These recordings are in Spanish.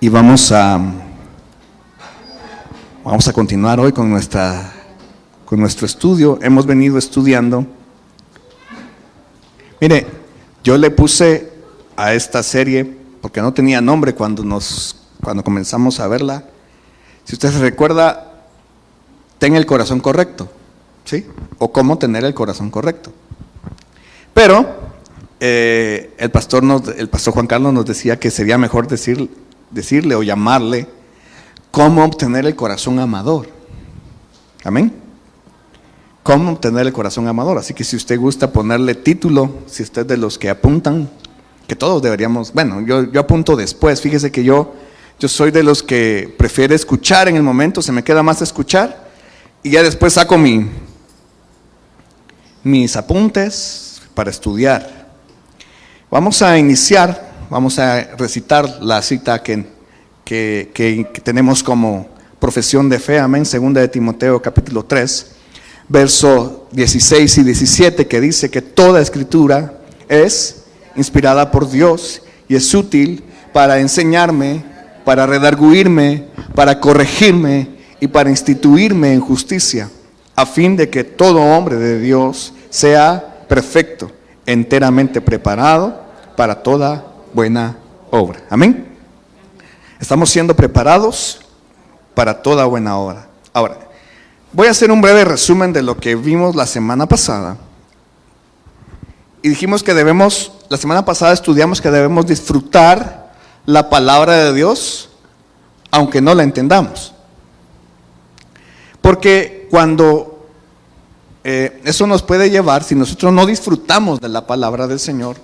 Y vamos a continuar hoy con nuestro estudio. Hemos venido estudiando. Mire, yo le puse a esta serie, porque no tenía nombre cuando comenzamos a verla. Si usted se recuerda, ten el corazón correcto, ¿sí? O cómo tener el corazón correcto. Pero el pastor Juan Carlos nos decía que sería mejor decirle o llamarle cómo obtener el corazón amador. Amén. Cómo obtener el corazón amador. Así que si usted gusta ponerle título, si usted es de los que apuntan, que todos deberíamos, bueno, yo apunto después. Fíjese que yo soy de los que prefiere escuchar en el momento, se me queda más escuchar, y ya después saco mis apuntes para estudiar. Vamos a iniciar, vamos a recitar la cita que tenemos como profesión de fe, amén, 2 de Timoteo capítulo 3, verso 16 y 17, que dice que toda escritura es inspirada por Dios y es útil para enseñarme, para redarguirme, para corregirme y para instituirme en justicia, a fin de que todo hombre de Dios sea perfecto, enteramente preparado para toda buena obra. Amén. Estamos siendo preparados para toda buena obra. Ahora, voy a hacer un breve resumen de lo que vimos la semana pasada. Y dijimos que la semana pasada estudiamos que debemos disfrutar la palabra de Dios, aunque no la entendamos. Porque cuando eso nos puede llevar, si nosotros no disfrutamos de la palabra del Señor,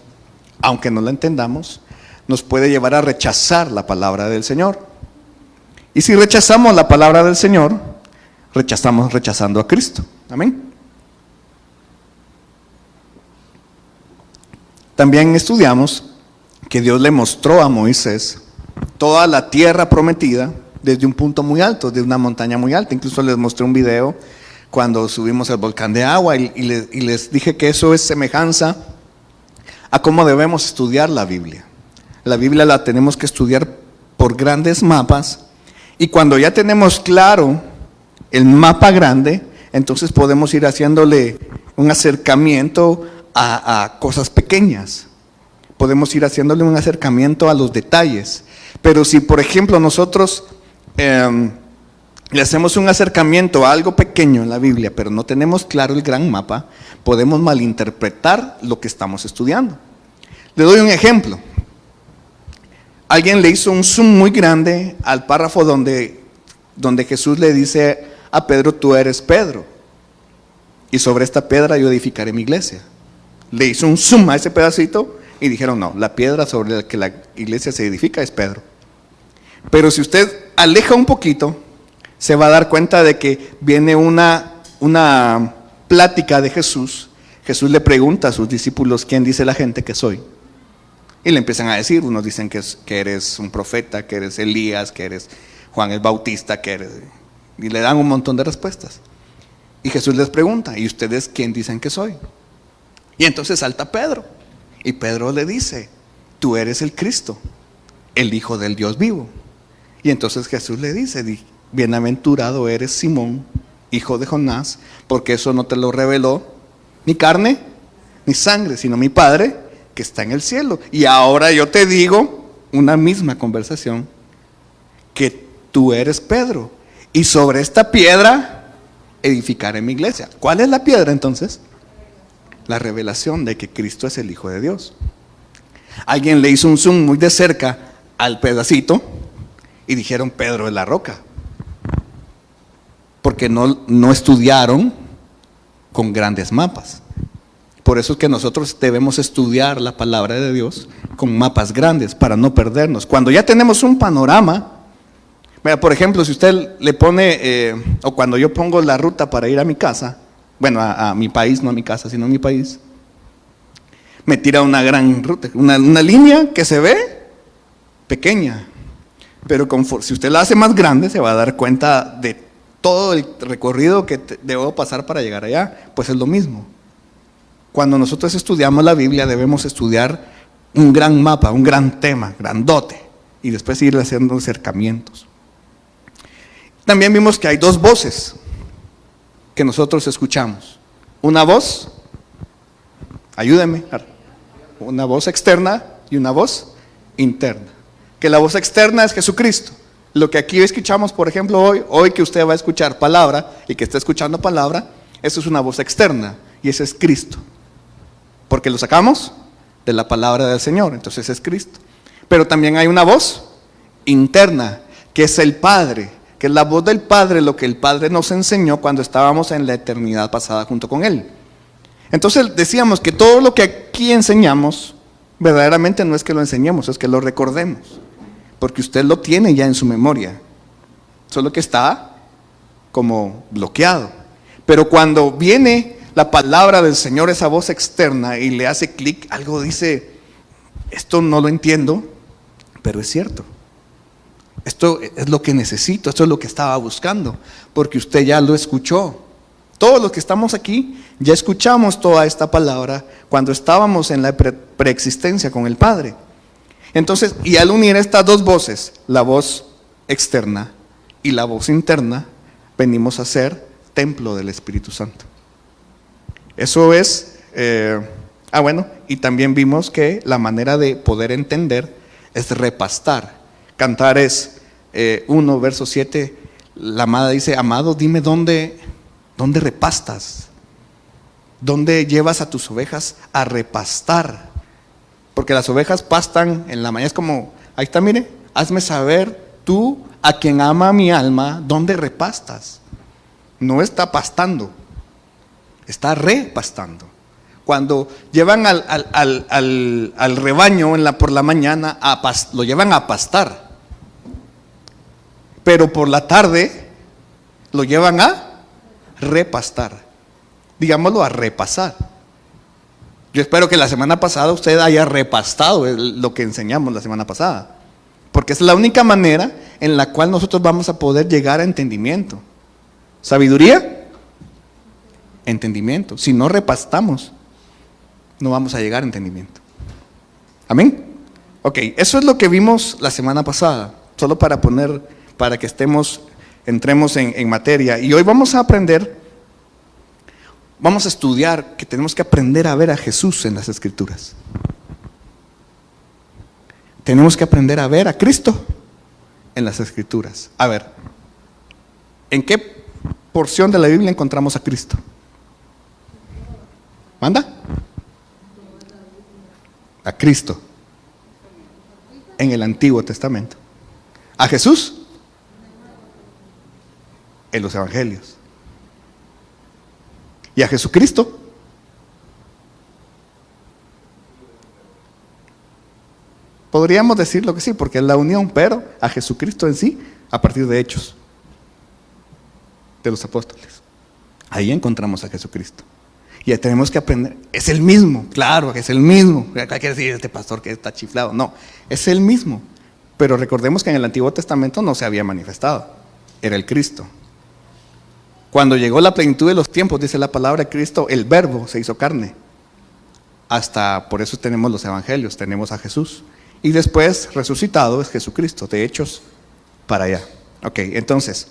aunque no la entendamos, nos puede llevar a rechazar la palabra del Señor. Y si rechazamos la palabra del Señor, estamos rechazando a Cristo. Amén. También estudiamos que Dios le mostró a Moisés toda la tierra prometida desde un punto muy alto, de una montaña muy alta. Incluso les mostré un video cuando subimos al volcán de agua y les dije que eso es semejanza a cómo debemos estudiar la Biblia. La Biblia la tenemos que estudiar por grandes mapas, y cuando ya tenemos claro el mapa grande, entonces podemos ir haciéndole un acercamiento a cosas pequeñas. Podemos ir haciéndole un acercamiento a los detalles. Pero si, por ejemplo, nosotros le hacemos un acercamiento a algo pequeño en la Biblia, pero no tenemos claro el gran mapa, podemos malinterpretar lo que estamos estudiando. Le doy un ejemplo. Alguien le hizo un zoom muy grande al párrafo donde Jesús le dice a Pedro: tú eres Pedro, y sobre esta piedra yo edificaré mi iglesia. Le hizo un zoom a ese pedacito y dijeron: no, la piedra sobre la que la iglesia se edifica es Pedro. Pero si usted aleja un poquito, se va a dar cuenta de que viene una plática de Jesús. Jesús le pregunta a sus discípulos: ¿quién dice la gente que soy? Y le empiezan a decir, unos dicen que eres un profeta, que eres Elías, que eres Juan el Bautista, y le dan un montón de respuestas. Y Jesús les pregunta: ¿y ustedes quién dicen que soy? Y entonces salta Pedro, y Pedro le dice: tú eres el Cristo, el Hijo del Dios vivo. Y entonces Jesús le dice: bienaventurado eres Simón, hijo de Jonás, porque eso no te lo reveló ni carne ni sangre, sino mi Padre que está en el cielo. Y ahora yo te digo una misma conversación, que tú eres Pedro, y sobre esta piedra edificaré mi iglesia. ¿Cuál es la piedra entonces? La revelación de que Cristo es el Hijo de Dios. Alguien le hizo un zoom muy de cerca al pedacito y dijeron: Pedro es la roca, porque no estudiaron con grandes mapas. Por eso es que nosotros debemos estudiar la palabra de Dios con mapas grandes para no perdernos. Cuando ya tenemos un panorama, mira, por ejemplo, si usted le pone, o cuando yo pongo la ruta para ir a mi casa, bueno, a mi país, no a mi casa, sino a mi país, me tira una gran ruta, una línea que se ve pequeña, pero si usted la hace más grande, se va a dar cuenta de todo el recorrido que debo pasar para llegar allá. Pues es lo mismo. Cuando nosotros estudiamos la Biblia, debemos estudiar un gran mapa, un gran tema, grandote, y después ir haciendo acercamientos. También vimos que hay dos voces que nosotros escuchamos. Una voz, ayúdenme, una voz externa y una voz interna. Que la voz externa es Jesucristo. Lo que aquí escuchamos, por ejemplo, hoy que usted va a escuchar palabra y que está escuchando palabra, eso es una voz externa y ese es Cristo. Porque lo sacamos de la palabra del Señor, entonces es Cristo. Pero también hay una voz interna, que es el Padre, que es la voz del Padre, lo que el Padre nos enseñó cuando estábamos en la eternidad pasada junto con Él. Entonces decíamos que todo lo que aquí enseñamos, verdaderamente no es que lo enseñemos, es que lo recordemos, porque usted lo tiene ya en su memoria, solo que está como bloqueado. Pero cuando viene la palabra del Señor, esa voz externa, y le hace clic, algo dice, esto no lo entiendo, pero es cierto. Esto es lo que necesito, esto es lo que estaba buscando, porque usted ya lo escuchó. Todos los que estamos aquí ya escuchamos toda esta palabra cuando estábamos en la preexistencia con el Padre. Entonces, y al unir estas dos voces, la voz externa y la voz interna, venimos a ser templo del Espíritu Santo. Eso es, y también vimos que la manera de poder entender es repastar. Cantares 1, verso 7, la amada dice, amado, dime dónde repastas, dónde llevas a tus ovejas a repastar, porque las ovejas pastan en la mañana, es como, ahí está, mire, hazme saber tú, a quien ama mi alma, dónde repastas. No está pastando, está repastando. Cuando llevan al rebaño por la mañana, lo llevan a pastar, pero por la tarde lo llevan a repastar, digámoslo, a repasar. Yo espero que la semana pasada usted haya repastado lo que enseñamos la semana pasada, porque es la única manera en la cual nosotros vamos a poder llegar a entendimiento. Sabiduría, entendimiento. Si no repastamos, no vamos a llegar a entendimiento. Amén. Ok, eso es lo que vimos la semana pasada, solo para que entremos en materia. Y hoy vamos a estudiar que tenemos que aprender a ver a Jesús en las Escrituras. Tenemos que aprender a ver a Cristo en las Escrituras. A ver, ¿en qué porción de la Biblia encontramos a Cristo? ¿Manda? A Cristo en el Antiguo Testamento. ¿A Jesús? En los Evangelios. ¿Y a Jesucristo? Podríamos decirlo que sí, porque es la unión, pero a Jesucristo en sí, a partir de Hechos de los apóstoles. Ahí encontramos a Jesucristo. Y ya tenemos que aprender, es el mismo, claro que es el mismo. Hay que decir, este pastor que está chiflado. No, es el mismo. Pero recordemos que en el Antiguo Testamento no se había manifestado, era el Cristo. Cuando llegó la plenitud de los tiempos, dice la palabra de Cristo, el verbo se hizo carne. Por eso tenemos los evangelios, tenemos a Jesús. Y después, resucitado, es Jesucristo, de Hechos para allá. Ok, entonces,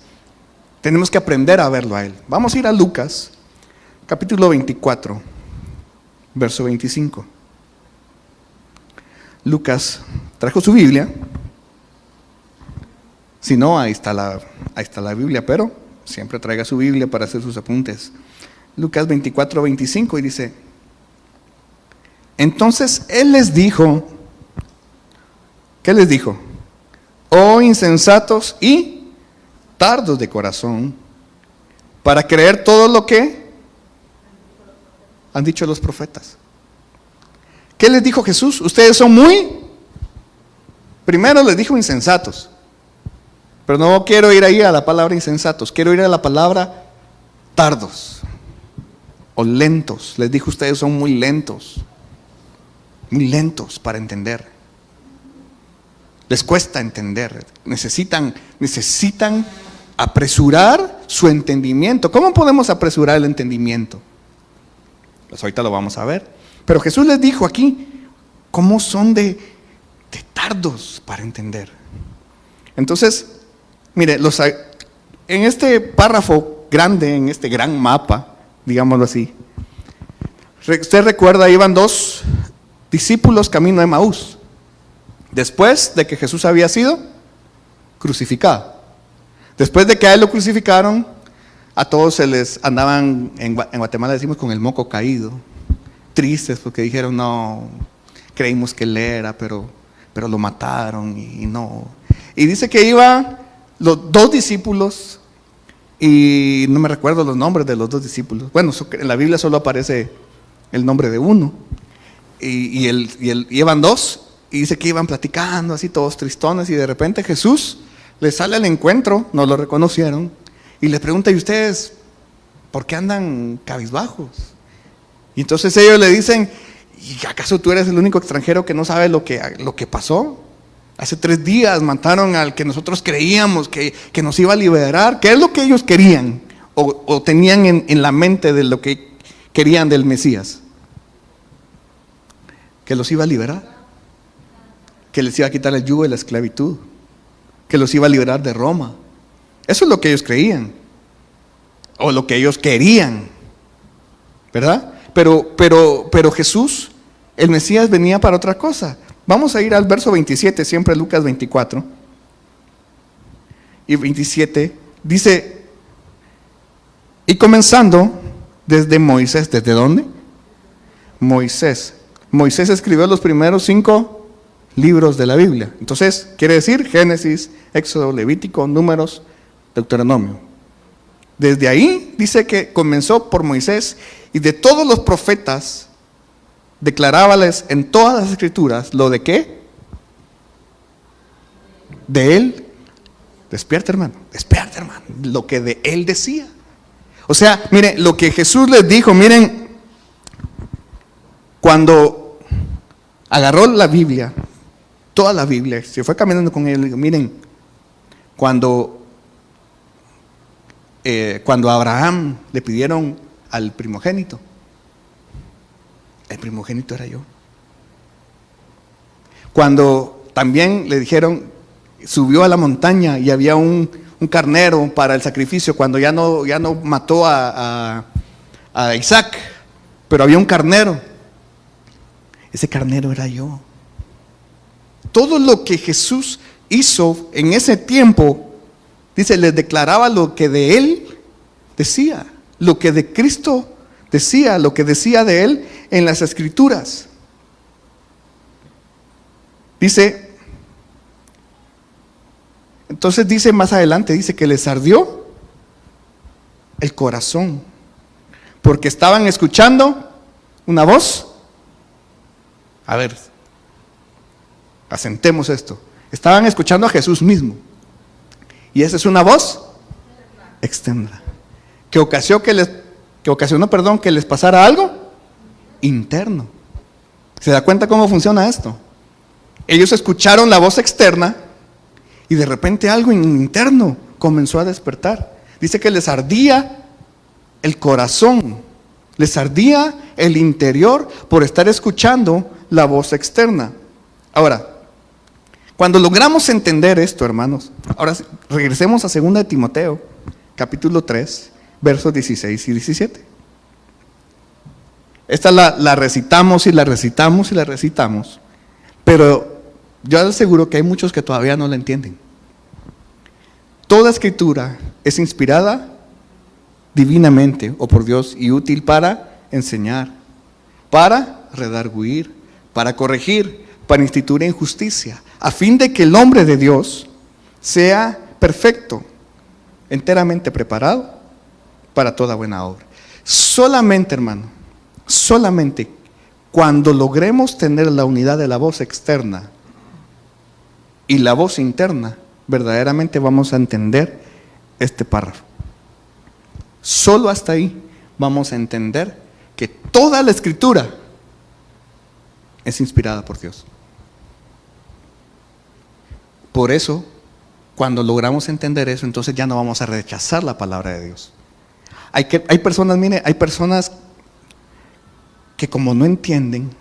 tenemos que aprender a verlo a Él. Vamos a ir a Lucas, capítulo 24, verso 25. Lucas trajo su Biblia. Si no, ahí está la Biblia, pero siempre traiga su Biblia para hacer sus apuntes. Lucas 24, 25, y dice, entonces Él les dijo, ¿qué les dijo? Oh insensatos y tardos de corazón, para creer todo lo que han dicho los profetas. ¿Qué les dijo Jesús? Ustedes son primero les dijo insensatos. Pero no quiero ir ahí a la palabra insensatos, quiero ir a la palabra tardos o lentos. Les dijo, ustedes son muy lentos para entender. Les cuesta entender, necesitan apresurar su entendimiento. ¿Cómo podemos apresurar el entendimiento? Pues ahorita lo vamos a ver. Pero Jesús les dijo aquí, ¿cómo son de tardos tardos para entender. Entonces, mire, en este párrafo grande, en este gran mapa, digámoslo así, usted recuerda, iban dos discípulos camino a Emaús, después de que Jesús había sido crucificado. Después de que a él lo crucificaron, a todos se les andaban, en Guatemala decimos, con el moco caído, tristes porque dijeron, no, creímos que él era, pero lo mataron y no. Y dice que iban los dos discípulos, y no me recuerdo los nombres de los dos discípulos. Bueno, en la Biblia solo aparece el nombre de uno. Y iban dos, y dice que iban platicando así todos tristones, y de repente Jesús les sale al encuentro, no lo reconocieron, y les pregunta, ¿y ustedes por qué andan cabizbajos? Y entonces ellos le dicen, ¿y acaso tú eres el único extranjero que no sabe lo que pasó? Hace 3 días mataron al que nosotros creíamos que nos iba a liberar. ¿Qué es lo que ellos querían o tenían en la mente de lo que querían del Mesías? Que los iba a liberar, que les iba a quitar el yugo de la esclavitud, que los iba a liberar de Roma. Eso es lo que ellos creían, o lo que ellos querían, ¿verdad? Pero Jesús, el Mesías, venía para otra cosa. Vamos a ir al verso 27, siempre Lucas 24. Y 27 dice, y comenzando desde Moisés, ¿desde dónde? Moisés. Moisés escribió los primeros 5 libros de la Biblia. Entonces, quiere decir Génesis, Éxodo, Levítico, Números, Deuteronomio. Desde ahí dice que comenzó por Moisés, y de todos los profetas declarábales en todas las escrituras lo de qué, de él. Despierta hermano, lo que de él decía. O sea, mire, lo que Jesús les dijo, miren, cuando agarró la Biblia, toda la Biblia, se fue caminando con él, miren, cuando a Abraham le pidieron al primogénito, el primogénito era yo. Cuando también le dijeron, subió a la montaña y había un carnero para el sacrificio, cuando ya no mató a Isaac, pero había un carnero, ese carnero era yo. Todo lo que Jesús hizo en ese tiempo, dice, les declaraba lo que de él decía, lo que de Cristo decía, lo que decía de él en las Escrituras. Dice, entonces dice más adelante, dice que les ardió el corazón, porque estaban escuchando una voz. A ver, asentemos esto. Estaban escuchando a Jesús mismo, y esa es una voz externa que ocasionó que les pasara algo interno. ¿Se da cuenta cómo funciona esto? Ellos escucharon la voz externa y de repente algo interno comenzó a despertar. Dice que les ardía el corazón, les ardía el interior por estar escuchando la voz externa. Ahora, cuando logramos entender esto, hermanos, ahora regresemos a 2 de Timoteo, capítulo 3, versos 16 y 17. Esta la recitamos y la recitamos y la recitamos, pero yo les aseguro que hay muchos que todavía no la entienden. Toda escritura es inspirada divinamente o por Dios y útil para enseñar, para redarguir, para corregir, para instituir en justicia, a fin de que el hombre de Dios sea perfecto, enteramente preparado para toda buena obra. Solamente, hermano, solamente cuando logremos tener la unidad de la voz externa y la voz interna, verdaderamente vamos a entender este párrafo. Solo hasta ahí vamos a entender que toda la Escritura es inspirada por Dios. Por eso, cuando logramos entender eso, entonces ya no vamos a rechazar la palabra de Dios. Hay personas, mire, hay personas que como no entienden,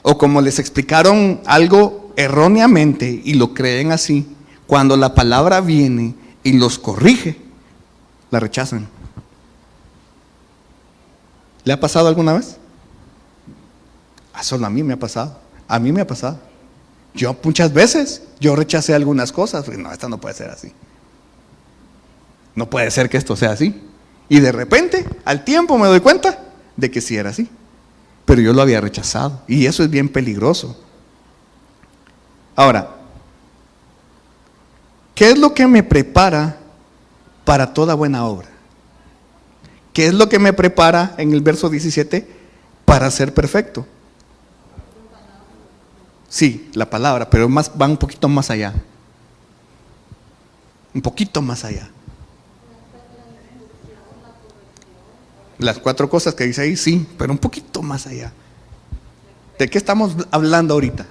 o como les explicaron algo erróneamente, y lo creen así, cuando la palabra viene y los corrige, la rechazan. ¿Le ha pasado alguna vez? Solo a mí me ha pasado. A mí me ha pasado. Yo muchas veces, yo rechacé algunas cosas. No, esto no puede ser así. No puede ser que esto sea así. Y de repente, al tiempo me doy cuenta de que sí era así. Pero yo lo había rechazado. Y eso es bien peligroso. Ahora, ¿qué es lo que me prepara para toda buena obra? ¿Qué es lo que me prepara en el verso 17 para ser perfecto? Sí, la palabra, pero va un poquito más allá. Un poquito más allá. Las 4 cosas que dice ahí, sí, pero un poquito más allá. ¿De qué estamos hablando ahorita?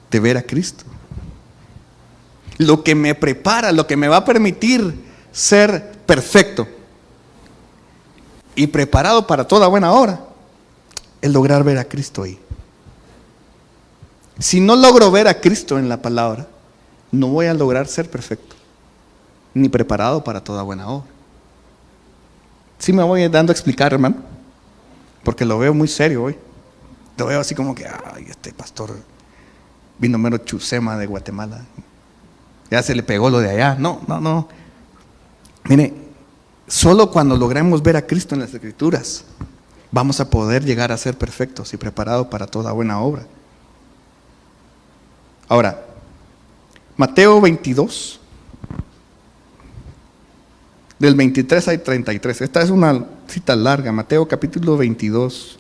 De ver a Cristo. Lo que me prepara, lo que me va a permitir ser perfecto y preparado para toda buena obra, es lograr ver a Cristo ahí. Si no logro ver a Cristo en la palabra, no voy a lograr ser perfecto, ni preparado para toda buena obra. Sí me voy dando a explicar, hermano, porque lo veo muy serio hoy. Lo veo así como que, ay, este pastor vino mero chusema de Guatemala. Ya se le pegó lo de allá. No. Mire, solo cuando logremos ver a Cristo en las Escrituras, vamos a poder llegar a ser perfectos y preparados para toda buena obra. Ahora, Mateo 22, del 23 al 33. Esta es una cita larga. Mateo capítulo 22,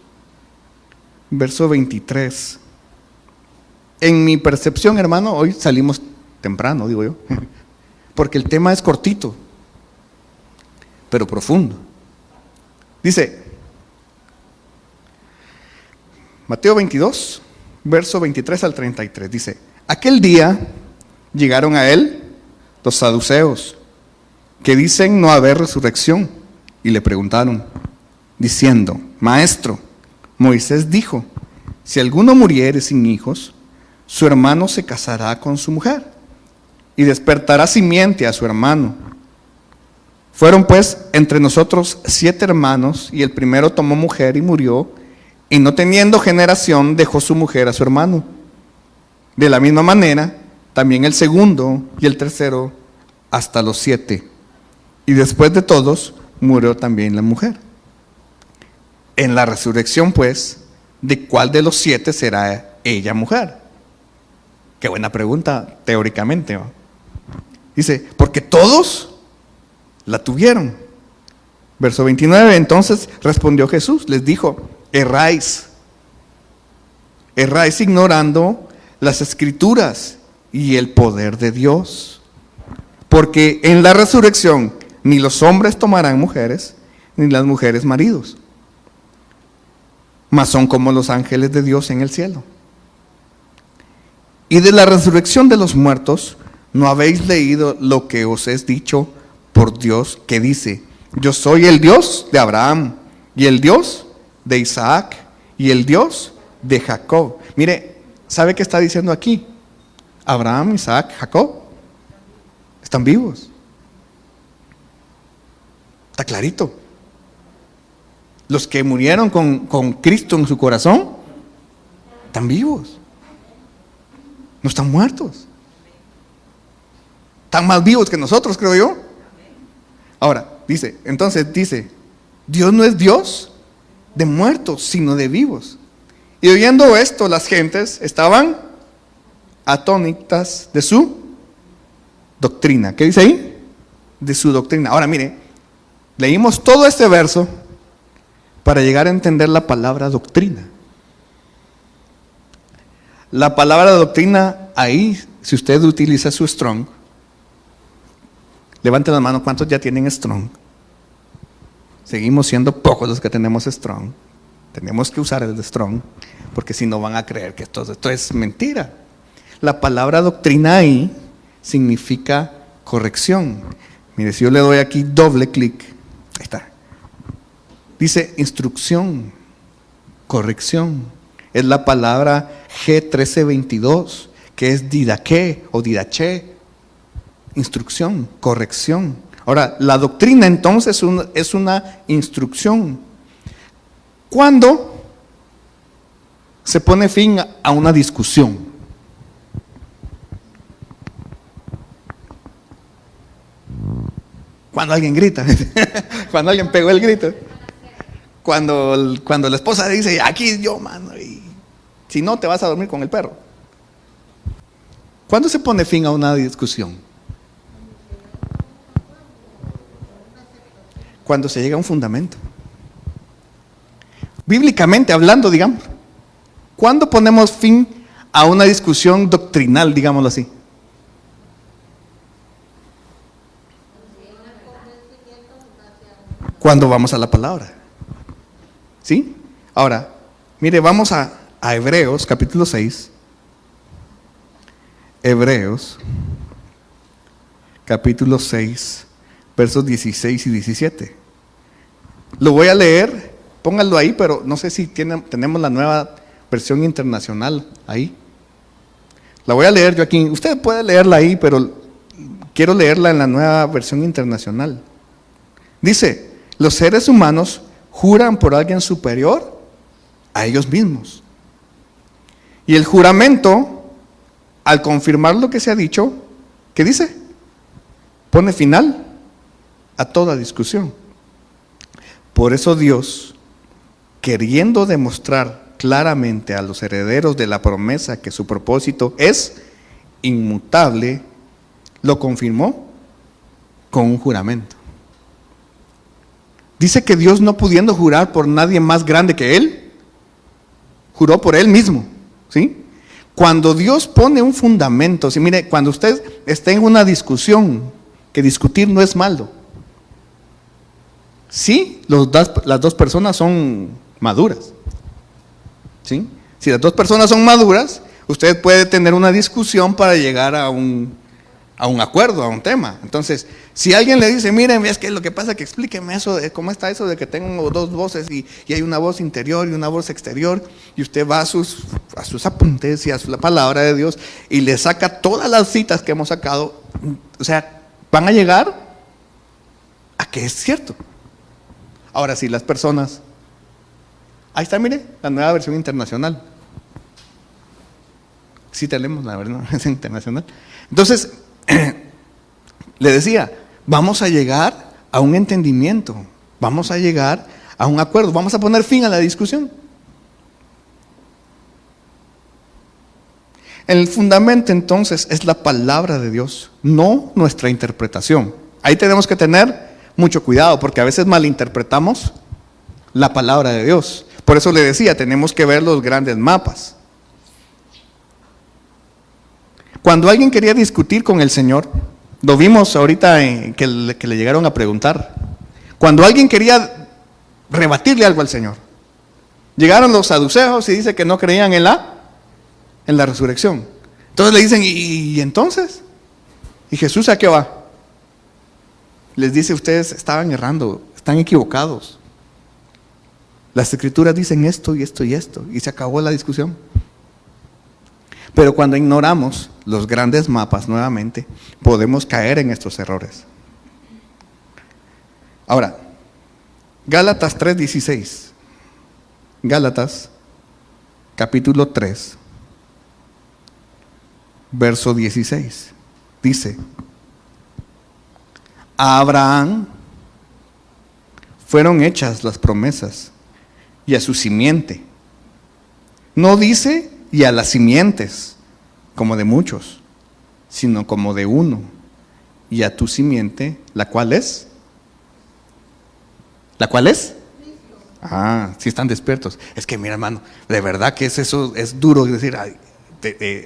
verso 23. En mi percepción, hermano, hoy salimos temprano, digo yo, porque el tema es cortito, pero profundo. Dice, Mateo 22, verso 23 al 33, dice: aquel día llegaron a él los saduceos, que dicen no haber resurrección, y le preguntaron, diciendo: Maestro, Moisés dijo, si alguno muriere sin hijos, su hermano se casará con su mujer, y despertará simiente a su hermano. Fueron pues entre nosotros 7 hermanos, y el primero tomó mujer y murió, y no teniendo generación dejó su mujer a su hermano. De la misma manera, también el segundo y el tercero, hasta los 7. Y después de todos, murió también la mujer. En la resurrección, pues, ¿de cuál de los 7 será ella mujer? Qué buena pregunta, teóricamente, ¿no? Dice, porque todos la tuvieron. Verso 29, entonces respondió Jesús, les dijo: erráis ignorando las Escrituras y el poder de Dios. Porque en la resurrección ni los hombres tomarán mujeres, ni las mujeres maridos, mas son como los ángeles de Dios en el cielo. Y de la resurrección de los muertos, ¿no habéis leído lo que os es dicho por Dios, que dice: yo soy el Dios de Abraham, y el Dios de Isaac, y el Dios de Jacob? Mire, ¿sabe qué está diciendo aquí? Abraham, Isaac, Jacob están vivos. Está clarito. Los que murieron con Cristo en su corazón están vivos. No están muertos. Están más vivos que nosotros, creo yo. Ahora, entonces dice, Dios no es Dios de muertos, sino de vivos. Y oyendo esto, las gentes estaban atónitas de su doctrina. ¿Qué dice ahí? De su doctrina. Ahora mire, leímos todo este verso para llegar a entender la palabra doctrina. La palabra doctrina, ahí, si usted utiliza su Strong, levante la mano, ¿cuántos ya tienen Strong? Seguimos siendo pocos los que tenemos Strong. Tenemos que usar el de Strong, porque si no van a creer que esto es mentira. La palabra doctrina ahí significa corrección. Mire, si yo le doy aquí doble clic, ahí está. Dice instrucción, corrección. Es la palabra G1322, que es didaqué o didaché, instrucción, corrección. Ahora, la doctrina entonces es una instrucción. ¿Cuándo se pone fin a una discusión? Cuando alguien grita, cuando alguien pegó el grito, cuando la esposa dice, aquí yo, mano, y si no te vas a dormir con el perro. ¿Cuándo se pone fin a una discusión? Cuando se llega a un fundamento. Bíblicamente hablando, digamos, ¿cuándo ponemos fin a una discusión doctrinal, digámoslo así? Cuando vamos a la palabra. ¿Sí? Ahora, mire, vamos a Hebreos capítulo 6. Hebreos capítulo 6, versos 16 y 17. Lo voy a leer, pónganlo ahí, pero no sé si tenemos la nueva versión internacional ahí. La voy a leer yo aquí. Usted puede leerla ahí, pero quiero leerla en la nueva versión internacional. Dice: los seres humanos juran por alguien superior a ellos mismos. Y el juramento, al confirmar lo que se ha dicho, ¿qué dice? Pone final a toda discusión. Por eso Dios, queriendo demostrar claramente a los herederos de la promesa que su propósito es inmutable, lo confirmó con un juramento. Dice que Dios, no pudiendo jurar por nadie más grande que Él, juró por Él mismo, ¿sí? Cuando Dios pone un fundamento, si mire, cuando usted está en una discusión, que discutir no es malo. Sí, las dos personas son maduras, ¿sí? Si las dos personas son maduras, usted puede tener una discusión para llegar a un acuerdo, a un tema. Entonces, si alguien le dice, miren, es que lo que pasa es que explíqueme eso, cómo está eso de que tengo dos voces y hay una voz interior y una voz exterior, y usted va a sus apuntes y a la palabra de Dios y le saca todas las citas que hemos sacado, o sea, van a llegar a que es cierto. Ahora, si las personas, ahí está, mire, la nueva versión internacional. Sí tenemos la versión internacional. Entonces, le decía, vamos a llegar a un entendimiento, vamos a llegar a un acuerdo, vamos a poner fin a la discusión. El fundamento entonces es la palabra de Dios, no nuestra interpretación. Ahí tenemos que tener mucho cuidado, porque a veces malinterpretamos la palabra de Dios. Por eso le decía, tenemos que ver los grandes mapas. Cuando alguien quería discutir con el Señor, lo vimos ahorita que le llegaron a preguntar. Cuando alguien quería rebatirle algo al Señor, llegaron los saduceos y dice que no creían en la resurrección. Entonces le dicen, ¿y entonces? ¿Y Jesús a qué va? Les dice, ustedes estaban errando, están equivocados. Las escrituras dicen esto y esto y esto, y se acabó la discusión. Pero cuando ignoramos los grandes mapas nuevamente, podemos caer en estos errores. Ahora, Gálatas 3:16. Gálatas, capítulo 3, verso 16. Dice: a Abraham fueron hechas las promesas, y a su simiente. No dice y a las simientes, como de muchos, sino como de uno, y a tu simiente, ¿la cual es? ¿La cual es? Ah, sí están despiertos. Es que mira, hermano, de verdad que eso es duro decir,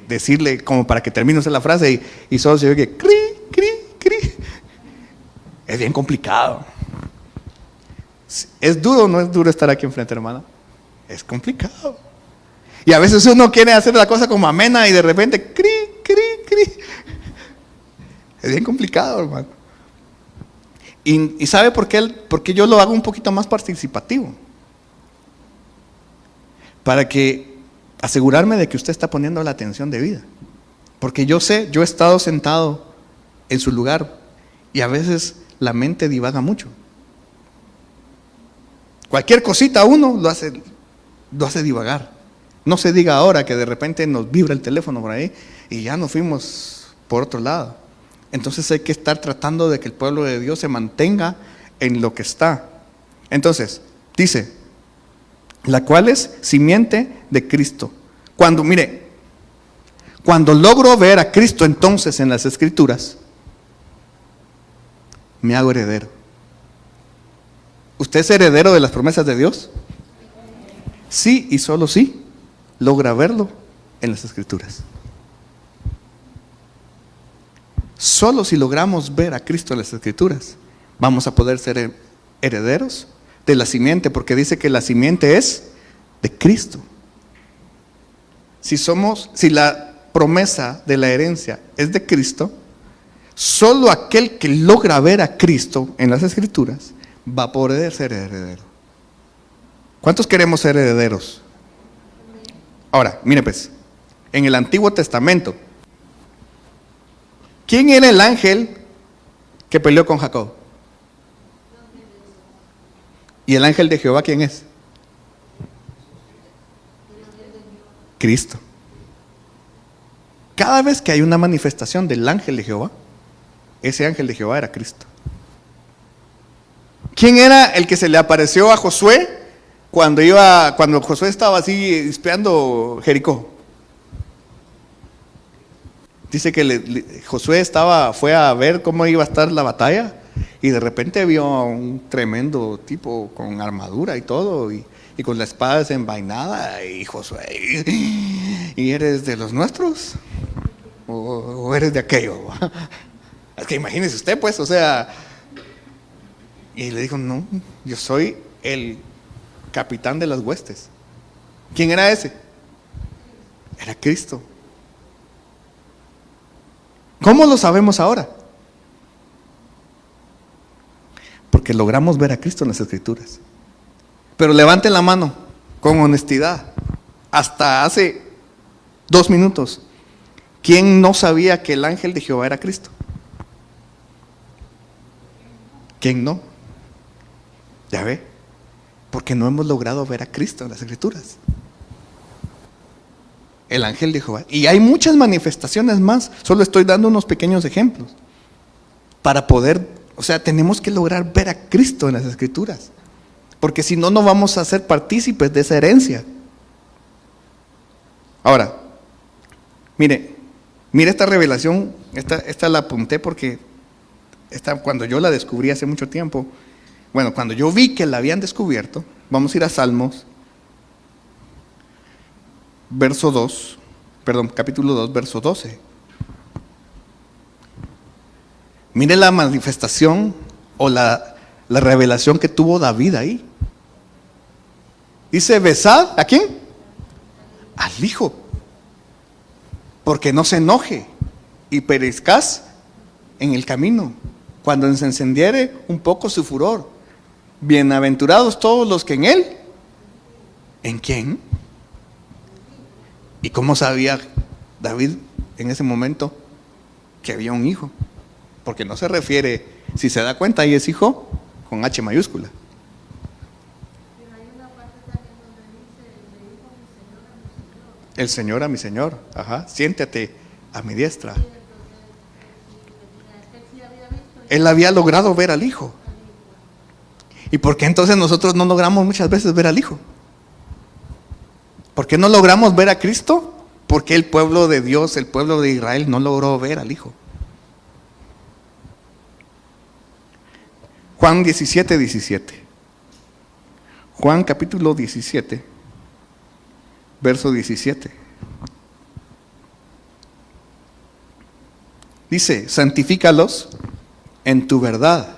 decirle como para que termine la frase y solo se oye cri, cri, cri. Es bien complicado. ¿Es duro o no es duro estar aquí enfrente, hermano? Es complicado. Y a veces uno quiere hacer la cosa como amena y de repente cri, cri, cri. Es bien complicado, hermano. Y ¿sabe por qué yo lo hago un poquito más participativo? Para que asegurarme de que usted está poniendo la atención debida. Porque yo sé, yo he estado sentado en su lugar y a veces la mente divaga mucho. Cualquier cosita a uno lo hace divagar. No se diga ahora que de repente nos vibra el teléfono por ahí y ya nos fuimos por otro lado. Entonces hay que estar tratando de que el pueblo de Dios se mantenga en lo que está. Entonces, dice, la cual es simiente de Cristo. Cuando logro ver a Cristo entonces en las Escrituras, me hago heredero. ¿Usted es heredero de las promesas de Dios? Sí y solo sí logra verlo en las Escrituras. Solo si logramos ver a Cristo en las Escrituras, vamos a poder ser herederos de la simiente, porque dice que la simiente es de Cristo. Si la promesa de la herencia es de Cristo, solo aquel que logra ver a Cristo en las Escrituras va a poder ser heredero. ¿Cuántos queremos ser herederos? Ahora, mire pues, en el Antiguo Testamento, ¿quién era el ángel que peleó con Jacob? ¿Y el ángel de Jehová quién es? Cristo. Cada vez que hay una manifestación del ángel de Jehová, ese ángel de Jehová era Cristo. ¿Quién era el que se le apareció a Josué cuando Josué estaba así espiando Jericó? Dice que Josué fue a ver cómo iba a estar la batalla y de repente vio a un tremendo tipo con armadura y todo y con la espada desenvainada y Josué, ¿y eres de los nuestros? ¿O eres de aquello? Es que imagínese usted pues, o sea, y le dijo, no, yo soy el capitán de las huestes. ¿Quién era ese? Era Cristo. ¿Cómo lo sabemos ahora? Porque logramos ver a Cristo en las Escrituras. Pero levanten la mano con honestidad. Hasta hace 2 minutos, ¿quién no sabía que el ángel de Jehová era Cristo? ¿Quién no? ¿Ya ve? Porque no hemos logrado ver a Cristo en las Escrituras. El ángel de Jehová. Y hay muchas manifestaciones más. Solo estoy dando unos pequeños ejemplos. Para poder, tenemos que lograr ver a Cristo en las Escrituras. Porque si no, no vamos a ser partícipes de esa herencia. Ahora, mire esta revelación. Esta la apunté porque cuando yo la descubrí hace mucho tiempo. Bueno, cuando yo vi que la habían descubierto, vamos a ir a Salmos, capítulo 2, verso 12. Mire la manifestación o la revelación que tuvo David ahí. Dice, besad, ¿a quién? Al Hijo, porque no se enoje y perezcas en el camino, cuando se encendiere un poco su furor. Bienaventurados todos los que en él. ¿En quién? ¿Y cómo sabía David en ese momento que había un hijo? Porque no se refiere, si se da cuenta, ahí es hijo con H mayúscula. El Señor a mi Señor. Ajá, siéntate a mi diestra. Él había logrado ver al Hijo. ¿Y por qué entonces nosotros no logramos muchas veces ver al Hijo? ¿Por qué no logramos ver a Cristo? Porque el pueblo de Dios, el pueblo de Israel, no logró ver al Hijo. Juan 17:17. Juan capítulo 17, verso 17. Dice, santifícalos en tu verdad.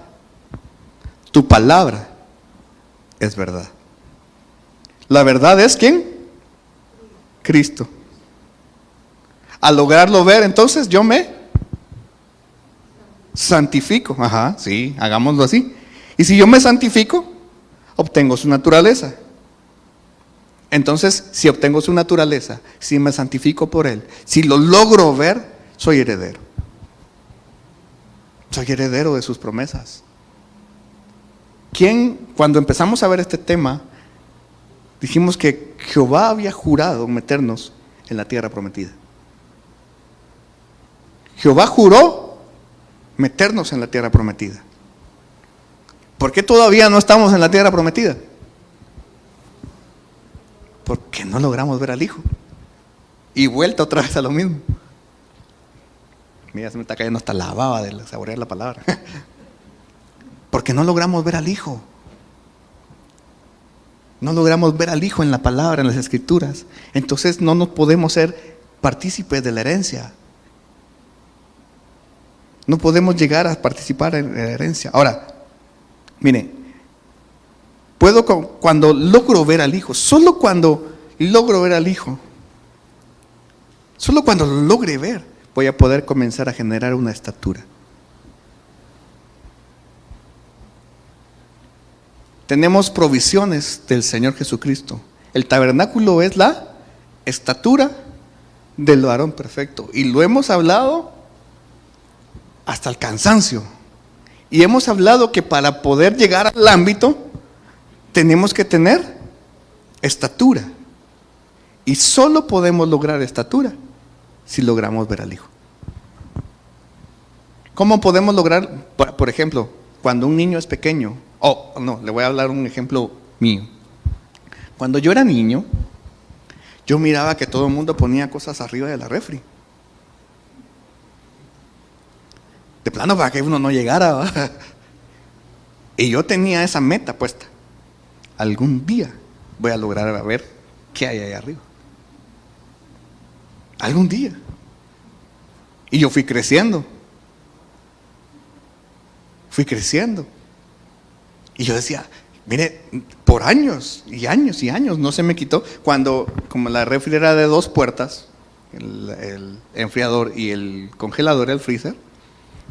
Tu palabra es verdad. ¿La verdad es quién? Cristo. Al lograrlo ver, entonces yo me santifico. Ajá, sí, hagámoslo así. Y si yo me santifico, obtengo su naturaleza. Entonces, si obtengo su naturaleza, si me santifico por Él, si lo logro ver, soy heredero. Soy heredero de sus promesas. Cuando empezamos a ver este tema, dijimos que Jehová había jurado meternos en la tierra prometida. Jehová juró meternos en la tierra prometida. ¿Por qué todavía no estamos en la tierra prometida? Porque no logramos ver al Hijo. Y vuelta otra vez a lo mismo. Mira, se me está cayendo hasta la baba de saborear la palabra. Porque no logramos ver al Hijo. No logramos ver al Hijo en la palabra, en las Escrituras. Entonces no nos podemos ser partícipes de la herencia. No podemos llegar a participar en la herencia. Ahora, mire, cuando logro ver al Hijo, solo cuando logro ver al Hijo, solo cuando lo logre ver, voy a poder comenzar a generar una estatura. Tenemos provisiones del Señor Jesucristo. El tabernáculo es la estatura del varón perfecto. Y lo hemos hablado hasta el cansancio. Y hemos hablado que para poder llegar al ámbito, tenemos que tener estatura. Y solo podemos lograr estatura si logramos ver al Hijo. ¿Cómo podemos lograr, por ejemplo, cuando un niño es pequeño? Le voy a hablar un ejemplo mío. Cuando yo era niño, yo miraba que todo el mundo ponía cosas arriba de la refri. De plano para que uno no llegara, ¿va? Y yo tenía esa meta puesta. Algún día voy a lograr ver qué hay ahí arriba. Algún día. Y yo fui creciendo. Y yo decía, mire, por años y años y años no se me quitó. Como la refri era de 2 puertas, el enfriador y el congelador, el freezer,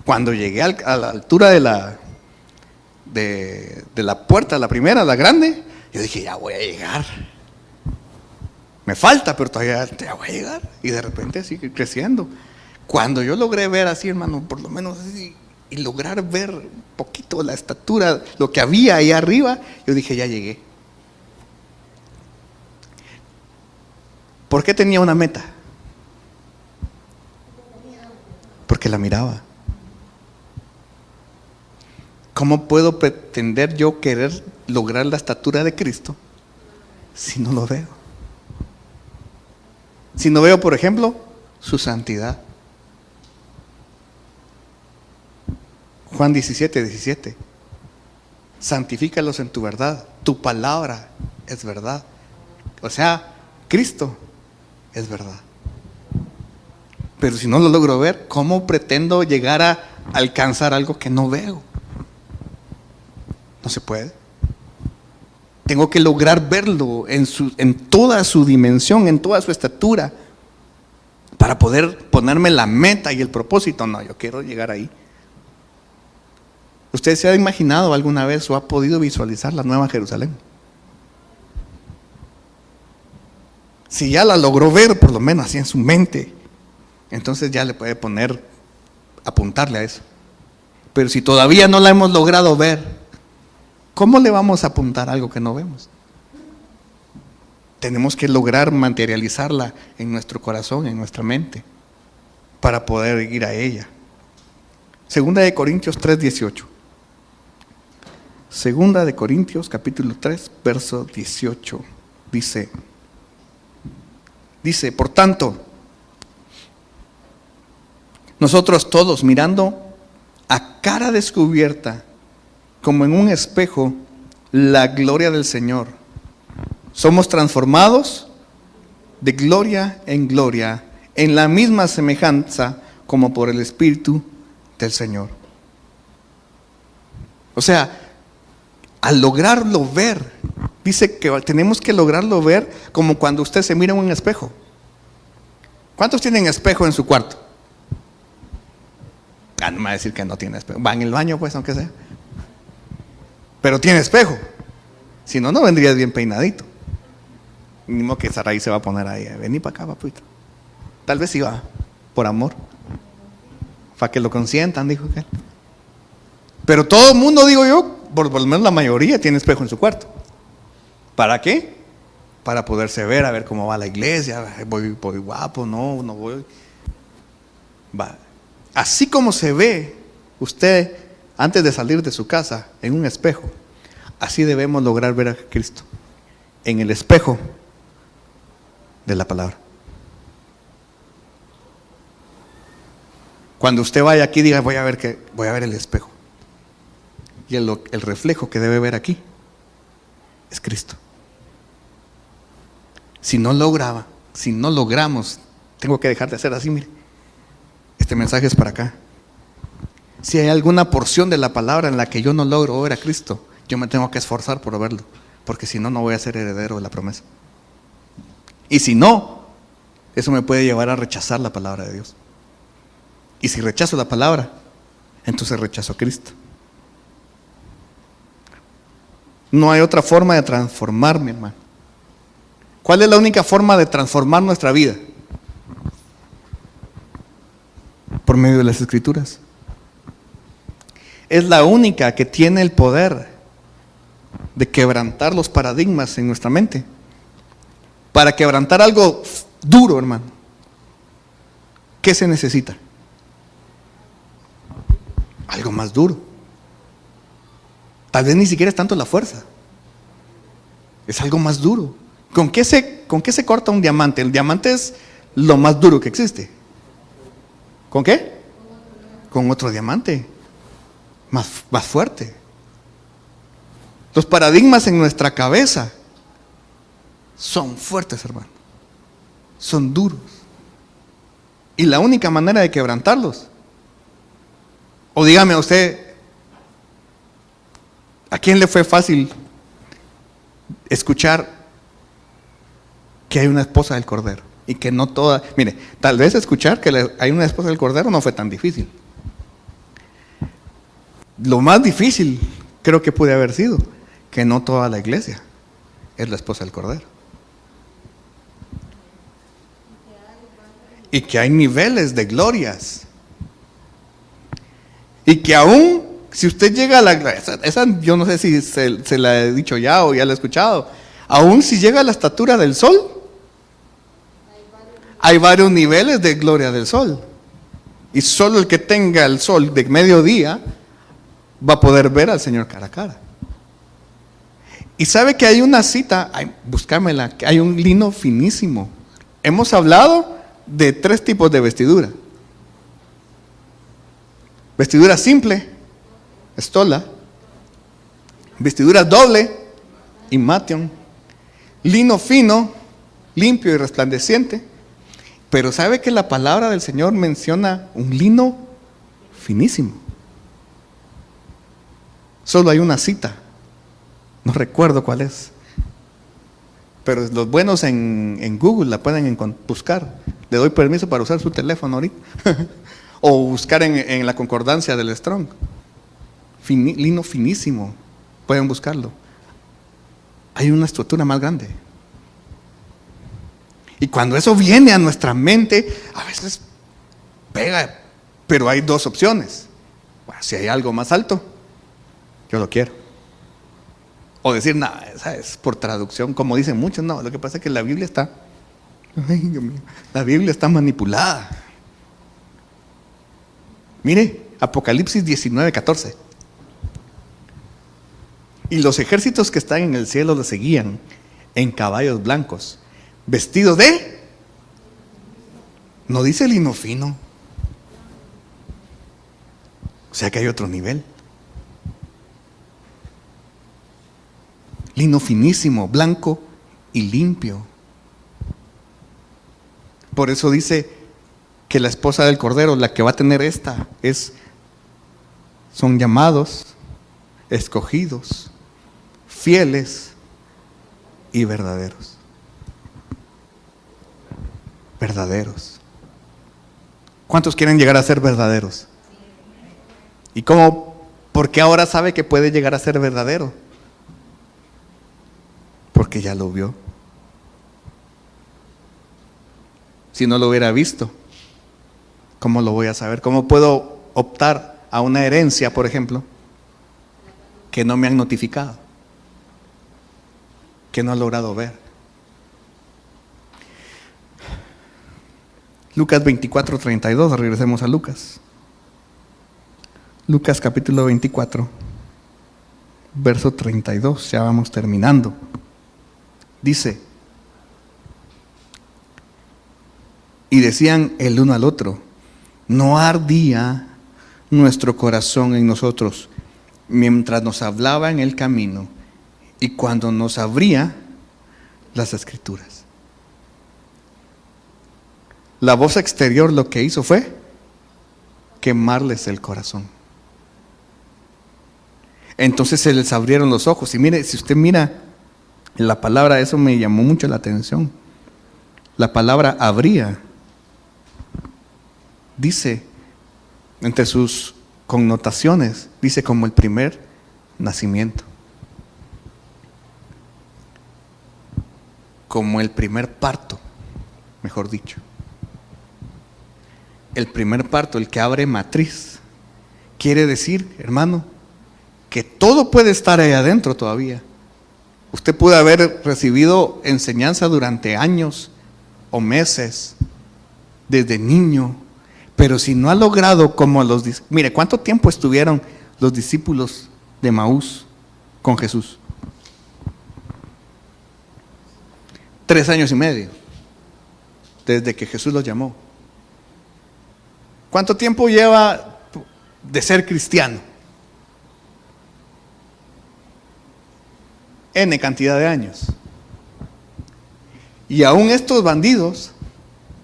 cuando llegué a la altura de la puerta, la primera, la grande, yo dije, ya voy a llegar. Me falta, pero todavía ya voy a llegar. Y de repente sigue creciendo. Cuando yo logré ver así, hermano, por lo menos así, y lograr ver un poquito la estatura, lo que había ahí arriba, yo dije, ya llegué. ¿Por qué tenía una meta? Porque la miraba. ¿Cómo puedo pretender yo querer lograr la estatura de Cristo si no lo veo? Si no veo, por ejemplo, su santidad. Juan 17:17. Santifícalos en tu verdad. Tu palabra es verdad. O sea, Cristo es verdad. Pero si no lo logro ver, ¿cómo pretendo llegar a alcanzar algo que no veo? No se puede. Tengo que lograr verlo en toda su dimensión, en toda su estatura, para poder ponerme la meta y el propósito. No, yo quiero llegar ahí. ¿Usted se ha imaginado alguna vez o ha podido visualizar la Nueva Jerusalén? Si ya la logró ver, por lo menos así en su mente, entonces ya le puede apuntarle a eso. Pero si todavía no la hemos logrado ver, ¿cómo le vamos a apuntar algo que no vemos? Tenemos que lograr materializarla en nuestro corazón, en nuestra mente, para poder ir a ella. Segunda de Corintios 3:18. Segunda de Corintios capítulo 3, verso 18. Dice, por tanto, nosotros todos mirando a cara descubierta, como en un espejo, la gloria del Señor, somos transformados de gloria en gloria, en la misma semejanza como por el Espíritu del Señor. O sea, al lograrlo ver, dice que tenemos que lograrlo ver como cuando usted se mira en un espejo. ¿Cuántos tienen espejo en su cuarto? No me va a decir que no tiene espejo. Va en el baño, pues, aunque sea. Pero tiene espejo. Si no, no vendrías bien peinadito. Ni modo que Sarai se va a poner ahí, vení para acá, papito. Tal vez iba, por amor. Para que lo consientan, dijo aquel. Pero todo el mundo, digo yo, por lo menos la mayoría, tiene espejo en su cuarto. ¿Para qué? Para poderse ver, a ver cómo va la iglesia. Voy guapo, no voy. Va. Así como se ve usted antes de salir de su casa en un espejo, así debemos lograr ver a Cristo en el espejo de la palabra. Cuando usted vaya aquí, diga, voy a ver el espejo. Y el reflejo que debe ver aquí es Cristo. Si no logramos, tengo que dejar de hacer así, mire. Este mensaje es para acá. Si hay alguna porción de la palabra en la que yo no logro ver a Cristo, yo me tengo que esforzar por verlo, porque si no, no voy a ser heredero de la promesa. Y si no, eso me puede llevar a rechazar la palabra de Dios. Y si rechazo la palabra, entonces rechazo a Cristo. No hay otra forma de transformarme, hermano. ¿Cuál es la única forma de transformar nuestra vida? Por medio de las Escrituras. Es la única que tiene el poder de quebrantar los paradigmas en nuestra mente. Para quebrantar algo duro, hermano, ¿qué se necesita? Algo más duro. Tal vez ni siquiera es tanto la fuerza. Es algo más duro. ¿Con qué se corta un diamante? El diamante es lo más duro que existe. ¿Con qué? Con otro diamante. Más fuerte. Los paradigmas en nuestra cabeza son fuertes, hermano. Son duros. Y la única manera de quebrantarlos, o dígame usted, ¿a quién le fue fácil escuchar que hay una esposa del Cordero? Y que no toda, mire, tal vez escuchar que hay una esposa del Cordero no fue tan difícil. Lo más difícil creo que puede haber sido que no toda la iglesia es la esposa del Cordero. Y que hay niveles de glorias. Y que aún, si usted llega a esa yo no sé si se la he dicho ya o ya la he escuchado, aún si llega a la estatura del sol, hay varios niveles de gloria del sol. Y solo el que tenga el sol de mediodía va a poder ver al Señor cara a cara. Y sabe que hay una cita, búscamela, que hay un lino finísimo. Hemos hablado de 3 tipos de vestidura. Vestidura simple, estola. Vestidura doble, imation. Lino fino, limpio y resplandeciente. Pero sabe que la palabra del Señor menciona un lino finísimo. Solo hay una cita, no recuerdo cuál es, pero los buenos en Google la pueden buscar. Le doy permiso para usar su teléfono ahorita o buscar en la concordancia del Strong. Lino finísimo, pueden buscarlo. Hay una estructura más grande. Y cuando eso viene a nuestra mente, a veces pega, pero hay 2 opciones. Bueno, si hay algo más alto, yo lo quiero. O decir, no, esa es por traducción, como dicen muchos. No, lo que pasa es que la Biblia está, ay, Dios mío, la Biblia está manipulada. Mire, Apocalipsis 19:14. Y los ejércitos que están en el cielo lo seguían en caballos blancos, vestidos de, no dice lino fino. O sea que hay otro nivel. Lino finísimo, blanco y limpio. Por eso dice que la esposa del Cordero, la que va a tener son llamados, escogidos, fieles y verdaderos. Verdaderos. ¿Cuántos quieren llegar a ser verdaderos? ¿Y cómo? ¿Por qué ahora sabe que puede llegar a ser verdadero? Porque ya lo vio. si no lo hubiera visto? ¿Cómo lo voy a saber? ¿Cómo puedo optar a una herencia, por ejemplo, que no me han notificado, que no he logrado ver? Lucas 24:32, regresemos a Lucas. Lucas capítulo 24, verso 32, ya vamos terminando. Dice: y decían el uno al otro, ¿no ardía nuestro corazón en nosotros mientras nos hablaba en el camino y cuando nos abría las Escrituras? La voz exterior lo que hizo fue quemarles el corazón. Entonces se les abrieron los ojos. Y mire, si usted mira la palabra, eso me llamó mucho la atención. La palabra abría, dice, entre sus connotaciones, dice como el primer nacimiento, como el primer parto, mejor dicho. El primer parto, el que abre matriz, quiere decir, hermano, que todo puede estar ahí adentro todavía. Usted puede haber recibido enseñanza durante años o meses, desde niño, pero si no ha logrado como los... Mire, ¿cuánto tiempo estuvieron los discípulos de Emaús con Jesús? 3 años y medio, desde que Jesús los llamó. ¿Cuánto tiempo lleva de ser cristiano? N cantidad de años. Y aún estos bandidos,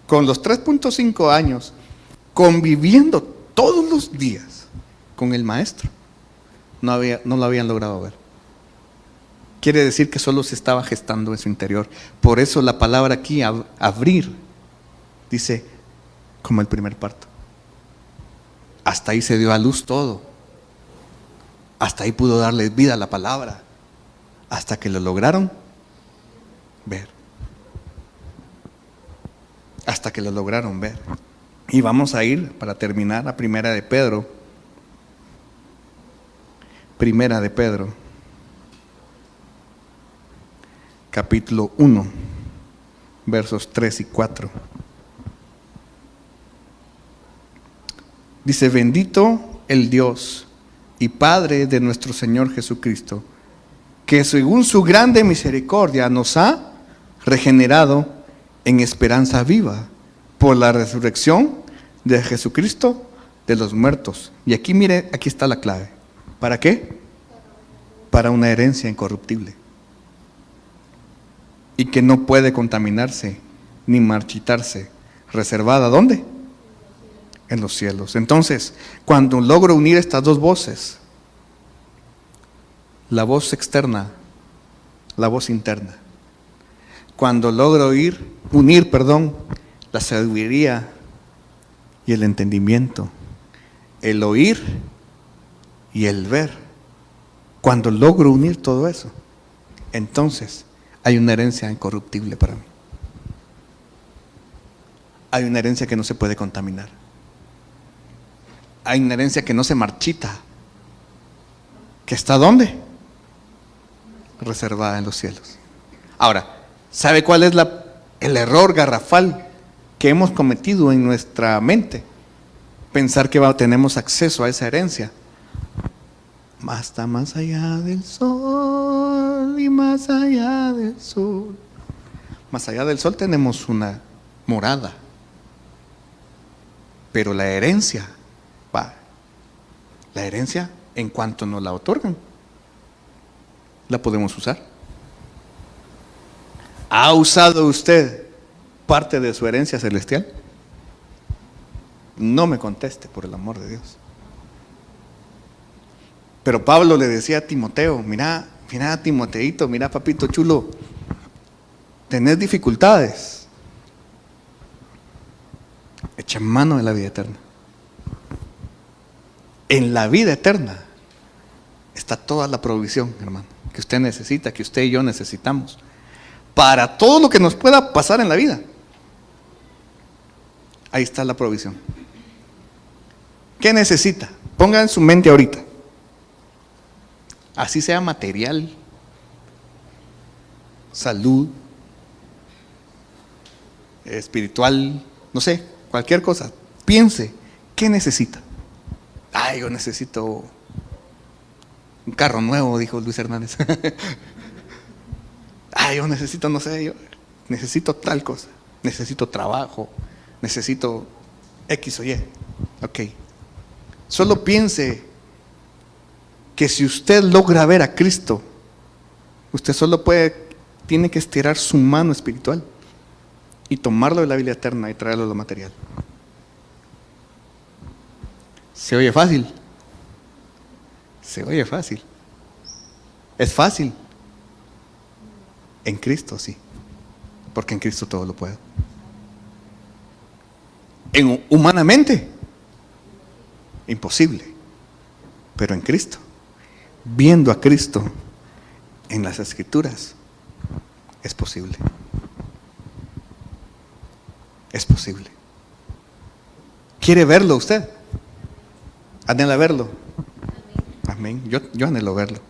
con los 3.5 años, conviviendo todos los días con el maestro, no lo habían logrado ver. Quiere decir que solo se estaba gestando en su interior. Por eso la palabra aquí, abrir, dice como el primer parto. Hasta ahí se dio a luz todo. Hasta ahí pudo darle vida a la palabra. Hasta que lo lograron ver. Hasta que lo lograron ver. Y vamos a ir, para terminar, a Primera de Pedro. Primera de Pedro, capítulo 1, versos 3 y 4. Dice: bendito el Dios y Padre de nuestro Señor Jesucristo, que según su grande misericordia nos ha regenerado en esperanza viva por la resurrección de Jesucristo de los muertos. Y aquí mire, aquí está la clave. ¿Para qué? Para una herencia incorruptible y que no puede contaminarse ni marchitarse. ¿Reservada dónde? En los cielos. Entonces, cuando logro unir estas dos voces, la voz externa, la voz interna, cuando logro unir la sabiduría y el entendimiento, el oír y el ver, cuando logro unir todo eso, entonces hay una herencia incorruptible para mí. Hay una herencia que no se puede contaminar. Hay una herencia que no se marchita. ¿Que está dónde? Reservada en los cielos. Ahora, ¿sabe cuál es el error garrafal que hemos cometido en nuestra mente? Pensar que tenemos acceso a esa herencia. Hasta más allá del sol y más allá del sol. Más allá del sol tenemos una morada. Pero la herencia, en cuanto nos la otorgan, la podemos usar. ¿Ha usado usted parte de su herencia celestial? No me conteste, por el amor de Dios. Pero Pablo le decía a Timoteo: mira Timoteito, mira papito chulo, tenés dificultades, echa mano de la vida eterna. En la vida eterna está toda la provisión, hermano, que usted necesita, que usted y yo necesitamos, para todo lo que nos pueda pasar en la vida. ahí está la provisión. ¿Qué necesita? Ponga en su mente ahorita. Así sea material, salud, espiritual, no sé, cualquier cosa. Piense, ¿qué necesita? Ay, yo necesito un carro nuevo, dijo Luis Hernández. Ay, yo necesito, no sé, yo necesito tal cosa. Necesito trabajo, necesito X o Y. Ok. Solo piense que si usted logra ver a Cristo, usted solo tiene que estirar su mano espiritual y tomarlo de la vida eterna y traerlo a lo material. ¿Se oye fácil? Se oye fácil. ¿Es fácil? En Cristo sí, porque en Cristo todo lo puedo. Humanamente, imposible, pero en Cristo, viendo a Cristo en las Escrituras, es posible. Es posible. ¿Quiere verlo usted? ¿Anhela verlo? Amén. Yo anhelo verlo.